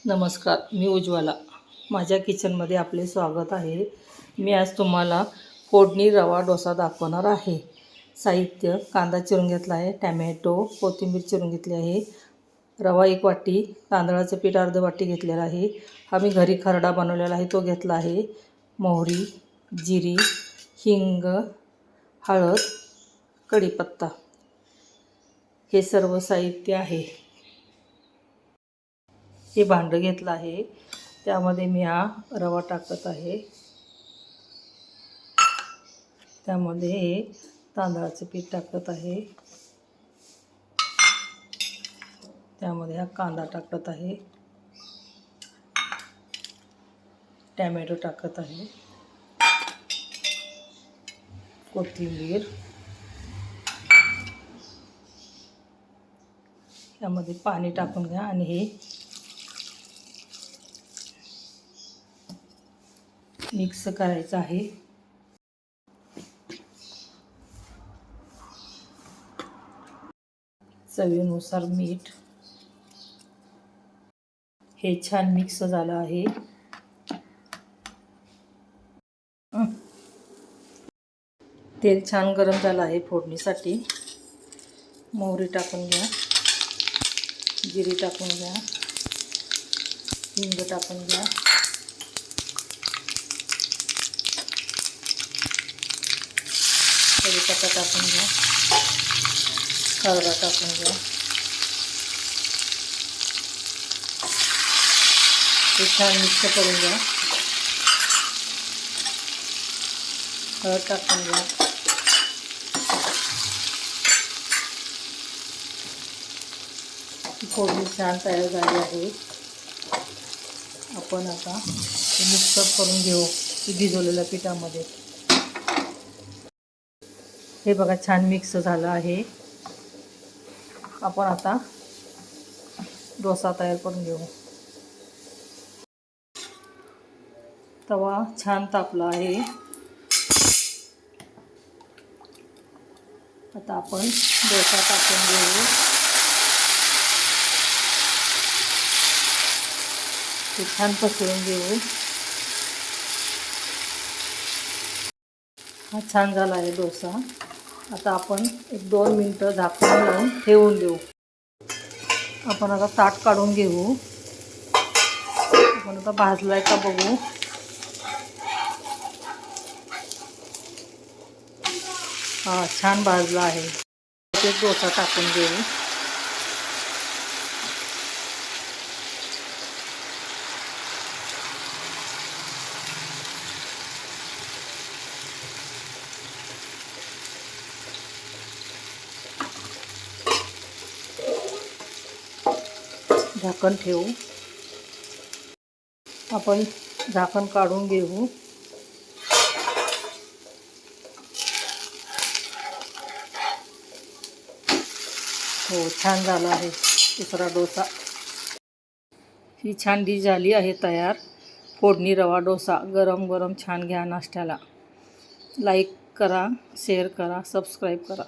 नमस्कार, मी उज्ज्वला. माझ्या किचनमध्ये आपले स्वागत आहे. मी आज तुम्हाला फोडणी रवा डोसा दाखवणार आहे. साहित्य: कांदा चिरून घेतला आहे, टॅमॅटो, कोथिंबीर चिरून घेतली आहे, रवा 1 वाटी, तांदळाचं पीठ अर्धी वाटी घेतलेलं आहे. हा मी घरी खरडा बनवलेला आहे तो घेतला आहे. मोहरी, जिरी, हिंग, हळद, कढीपत्ता हे सर्व साहित्य आहे. हे भांडं घेतलं आहे, त्यामध्ये मी हा रवा टाकत आहे. त्यामध्ये हे तांदळाचं पीठ टाकत आहे. त्यामध्ये हा कांदा टाकत आहे, टॅमॅटो टाकत आहे, कोथिंबीर, यामध्ये पाणी टाकून घ्या आणि हे मिक्स करायचं आहे. चवीनुसार मीठ. हे छान मिक्स झालं आहे. तेल छान गरम झालं आहे फोडणीसाठी. मोहरी टाकून घ्या, जिरी टाकून घ्या, हिंग टाकून घ्या, कढीपत्ता टाकून घ्या, खरडा टाकून घ्या. हे छान मिक्स करून घ्या. हळद टाकून घ्या. फोडणी छान तयार झाली आहे. आपण आता मिक्स करून घेऊ भिजवलेल्या पिठामध्ये. हे बघा छान मिक्स झालं आहे. आपण आता डोसा तयार करून घेऊ. तवा छान तापला आहे. आता आपण डोसा टाकून घेऊ. ते छान पसरून घेऊ. हा छान झाला आहे डोसा. आता आपण 1-2 मिनटं झाकून लावून ठेवून देऊ. आपण आता ताट काढून घेऊ. आपण आता भाजलाय का बघू. हा छान भाजला आहे. एक डोसा टाकून घेऊ. झाकण ठेवू. आपण झाकण काढून घेऊ. हो छान झाला आहे दुसरा डोसा. ही छान डिश झाली आहे तयार. फोडणी रवा डोसा गरम गरम छान घ्या नाश्त्याला. लाईक करा, शेअर करा, सबस्क्राईब करा.